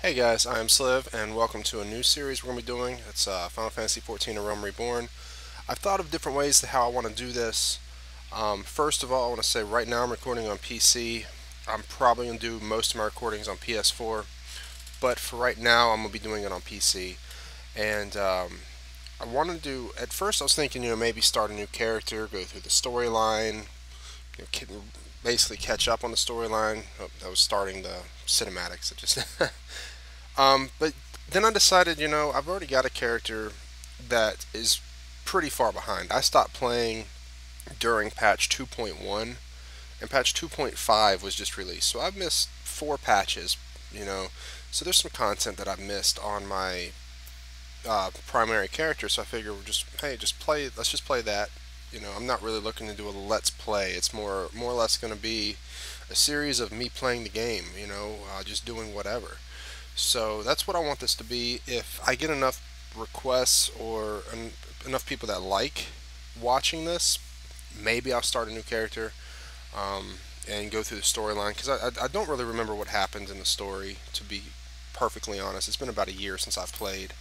Hey guys, I'm Sliv, and welcome to a new series we're going to be doing. It's Final Fantasy XIV: A Realm Reborn. I've thought of different ways to how I want to do this. First of all, I want to say right now I'm recording on PC. I'm probably going to do most of my recordings on PS4, but for right now I'm going to be doing it on PC. And I wanted to do, at first I was thinking, maybe start a new character, go through the storyline, basically catch up on the storyline. I was starting the cinematics. It just but then I decided, I've already got a character that is pretty far behind. I stopped playing during patch 2.1, and patch 2.5 was just released. So I've missed 4 patches, you know. So there's some content that I've missed on my primary character. So I figure just play. Let's just play that. I'm not really looking to do a let's play. It's more or less going to be a series of me playing the game. Just doing whatever. So that's what I want this to be. If I get enough requests or enough people that like watching this, maybe I'll start a new character and go through the storyline, because I don't really remember what happened in the story, to be perfectly honest. It's been about a year since I've played.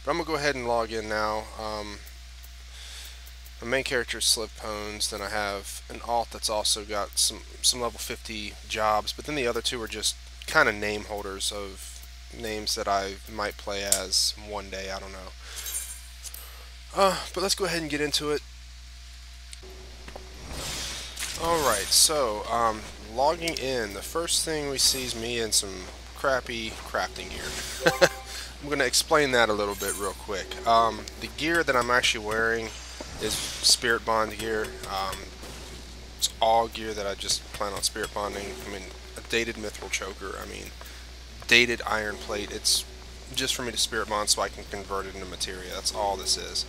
But I'm going to go ahead and log in now. My main character is Sliv Pones. Then I have an alt that's also got some level 50 jobs, but then the other two are just kind of name holders of names that I might play as one day. I don't know. But let's go ahead and get into it. Alright, so logging in, the first thing we see is me in some crappy crafting gear. I'm going to explain that a little bit real quick. The gear that I'm actually wearing is spirit bond gear. It's all gear that I just plan on spirit bonding. I mean, a dated mithril choker. I mean, dated iron plate. It's just for me to spirit bond so I can convert it into materia. That's all this is.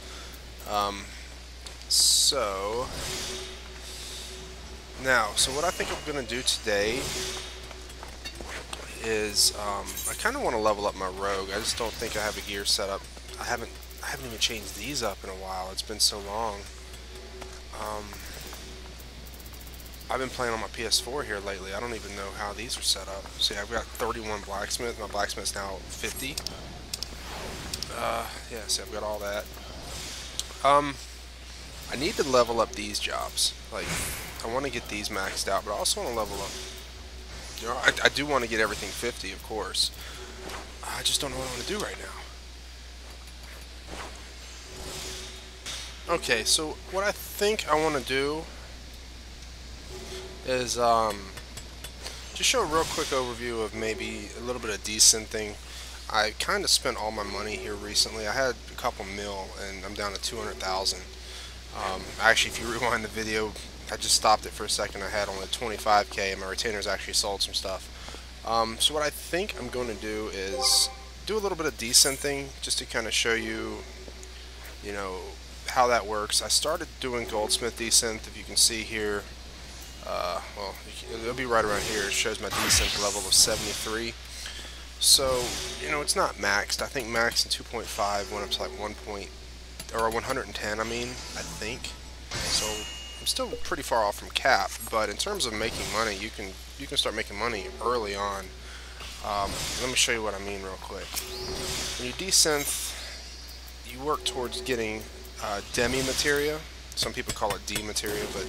So what I think I'm going to do today is I kind of want to level up my rogue. I just don't think I have a gear set up. I haven't even changed these up in a while. It's been so long. I've been playing on my PS4 here lately. I don't even know how these are set up. See, I've got 31 blacksmith. My blacksmith's now 50. Yeah, see, I've got all that. I need to level up these jobs. Like, I want to get these maxed out, but I also want to level up. I do want to get everything 50, of course. I just don't know what I want to do right now. Okay, so what I think I want to do is just show a real quick overview of maybe a little bit of Desynthing. I kind of spent all my money here recently. I had a couple mil, and I'm down to 200,000. Actually, if you rewind the video, I just stopped it for a second. I had only 25k, and my retainers actually sold some stuff. So what I think I'm going to do is do a little bit of Desynthing, just to kind of show you, how that works. I started doing goldsmith desynth. If you can see here, well, it'll be right around here. It shows my desynth level of 73. So, it's not maxed. I think max in 2.5 went up to like 110, I think. So I'm still pretty far off from cap, but in terms of making money, you can start making money early on. Let me show you what I mean real quick. When you desynth, you work towards getting demi materia. Some people call it D materia, but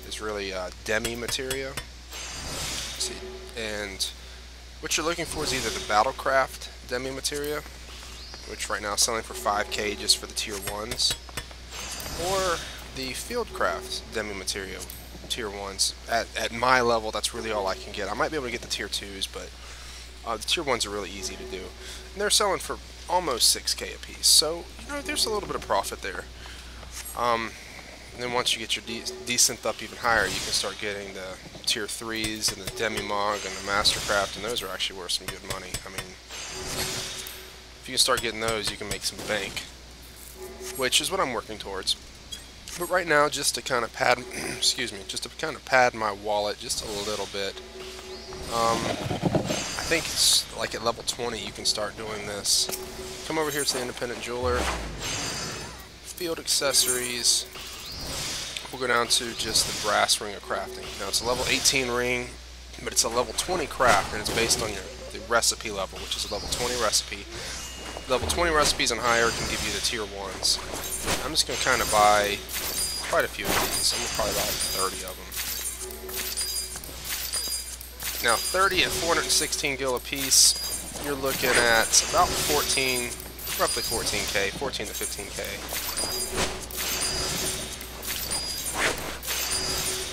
it's really demi materia. See, and what you're looking for is either the battlecraft demi materia, which right now is selling for 5k just for the tier 1s, or the fieldcraft demi materia tier 1s. At my level, that's really all I can get. I might be able to get the tier 2s, but the tier 1s are really easy to do. And they're selling for almost 6k a piece, so there's a little bit of profit there. And then once you get your desynth up even higher, you can start getting the tier 3s and the demimog and the mastercraft, and those are actually worth some good money. I mean, if you can start getting those, you can make some bank, which is what I'm working towards. But right now, just to kind of pad, excuse me, just to kind of pad my wallet just a little bit. I think it's like at level 20 you can start doing this. Come over here to the independent jeweler, field accessories. We'll go down to just the brass ring of crafting. Now it's a level 18 ring, but it's a level 20 craft, and it's based on your the recipe level, which is a level 20 recipe. Level 20 recipes and higher can give you the tier 1s. I'm just going to kind of buy quite a few of these. I'm going to probably buy like 30 of them. Now 30 at 416 gil a piece, you're looking at about 14, roughly 14k, 14 to 15k.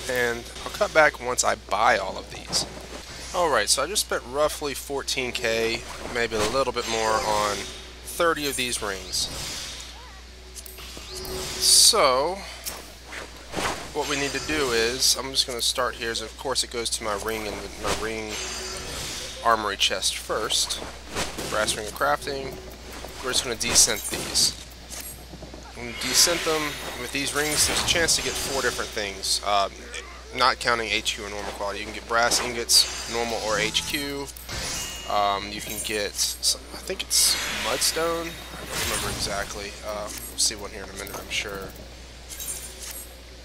And I'll cut back once I buy all of these. Alright, so I just spent roughly 14k, maybe a little bit more on 30 of these rings. So, what we need to do is, I'm just going to start here, is of course it goes to my ring and my ring armory chest first. Brass ring of crafting. We're just going to desynth these. When you desynth them with these rings, there's a chance to get 4 different things. Not counting HQ or normal quality. You can get brass ingots, normal or HQ. You can get, I think it's mudstone. I don't remember exactly. We'll see one here in a minute, I'm sure.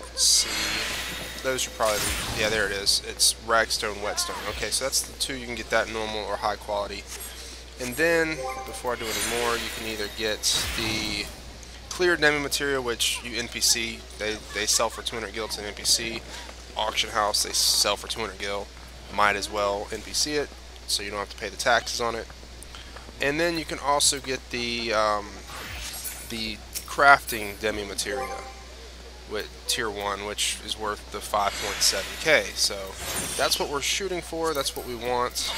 Let's see. Those are probably, yeah, there it is. It's ragstone, whetstone. Okay, so that's the 2. You can get that normal or high quality. And then, before I do any more, you can either get the clear demi material, which you NPC, they sell for 200 gil to an NPC. Auction house, they sell for 200 gil. Might as well NPC it, so you don't have to pay the taxes on it. And then you can also get the crafting demi materia with tier 1, which is worth the 5.7k. So that's what we're shooting for. That's what we want.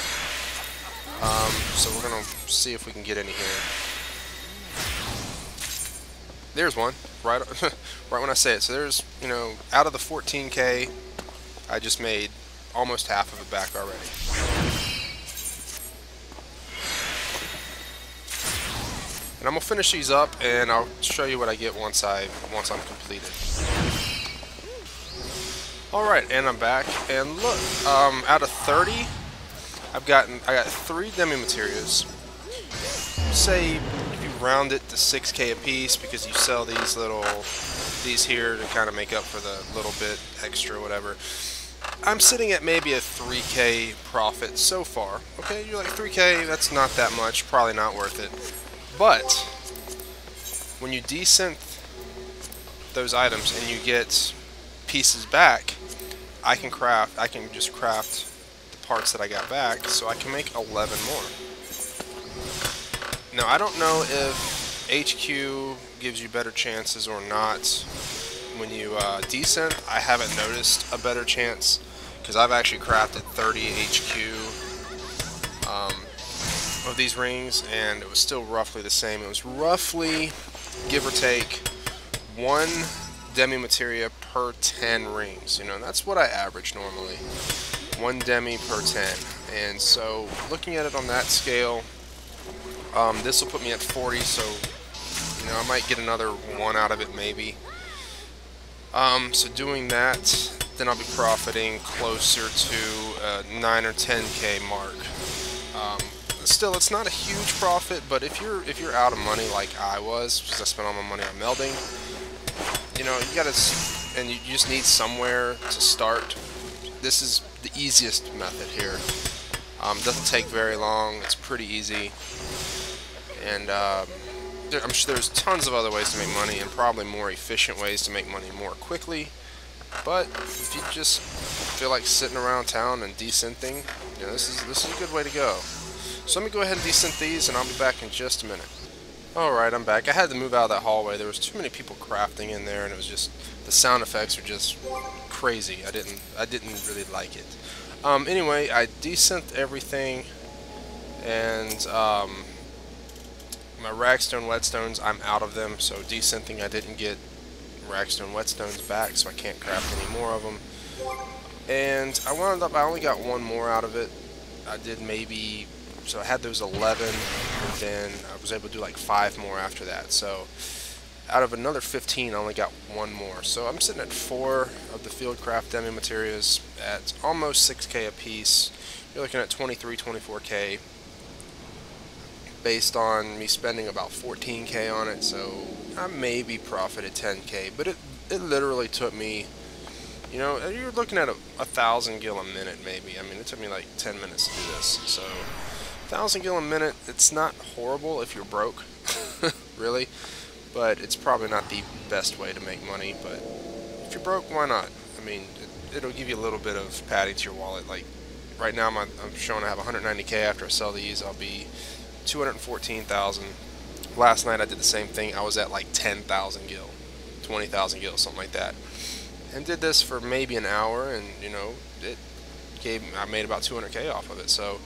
So we're gonna see if we can get any here. There's one, right when I say it. So there's, you know, out of the 14k, I just made almost half of it back already. And I'm gonna finish these up, and I'll show you what I get once I'm completed. All right, and I'm back. And look, out of 30, I got 3 demi materials. Say if you round it to 6k a piece, because you sell these here to kind of make up for the little bit extra, whatever. I'm sitting at maybe a 3k profit so far. Okay, you're like 3k, that's not that much, probably not worth it. But when you desynth those items and you get pieces back, I can just craft the parts that I got back, so I can make 11 more. Now I don't know if HQ gives you better chances or not. When you desynth, I haven't noticed a better chance, because I've actually crafted 30 HQ of these rings, and it was still roughly the same. It was roughly, give or take, 1 demi materia per 10 rings. You know, and that's what I average normally. 1 demi per 10. And so, looking at it on that scale, this will put me at 40, so, you know, I might get another 1 out of it maybe. So doing that, then I'll be profiting closer to 9 or 10k mark. Still, it's not a huge profit, but if you're out of money like I was, because I spent all my money on melding, you know, and you just need somewhere to start. This is the easiest method here. Doesn't take very long. It's pretty easy, and I'm sure there's tons of other ways to make money, and probably more efficient ways to make money more quickly. But if you just feel like sitting around town and desynthing, you know, this is a good way to go. So let me go ahead and desynth these, and I'll be back in just a minute. Alright, I'm back. I had to move out of that hallway. There was too many people crafting in there, and it was just, the sound effects were just crazy. I didn't really like it. Anyway, I desynthed everything, and my ragstone whetstones, I'm out of them, so desynthing, I didn't get ragstone whetstones back, so I can't craft any more of them. And I wound up, I only got 1 more out of it. I did maybe, so I had those 11, and then I was able to do like 5 more after that. So out of another 15, I only got 1 more. So I'm sitting at 4 of the Fieldcraft demi materials at almost 6k a piece. You're looking at 23, 24k. Based on me spending about 14k on it, so I maybe profited 10k, but it literally took me, you know, you're looking at 1,000 gil a minute maybe. I mean, it took me like 10 minutes to do this, so 1,000 gil a minute, it's not horrible if you're broke, really, but it's probably not the best way to make money. But if you're broke, why not? I mean, it'll give you a little bit of padding to your wallet. Like right now, I'm showing I have 190k. After I sell these, I'll be 214,000. Last night I did the same thing. I was at like 10,000 gil, 20,000 gil, something like that, and did this for maybe an hour, and you know, I made about 200k off of it. So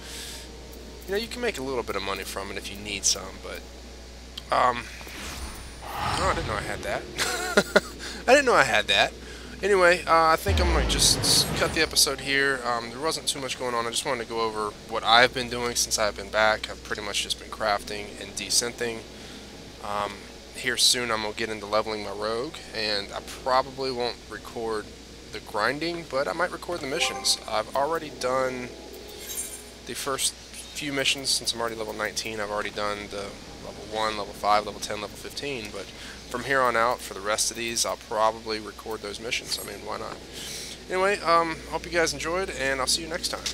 you know, you can make a little bit of money from it if you need some. But oh, I didn't know I had that. I didn't know I had that. Anyway, I think I'm going to just cut the episode here. There wasn't too much going on. I just wanted to go over what I've been doing since I've been back. I've pretty much just been crafting and desynthing. Here soon I'm going to get into leveling my rogue, and I probably won't record the grinding, but I might record the missions. I've already done the first few missions since I'm already level 19. I've already done the level 1, level 5, level 10, level 15, but from here on out, for the rest of these, I'll probably record those missions. I mean, why not? Anyway, hope you guys enjoyed, and I'll see you next time.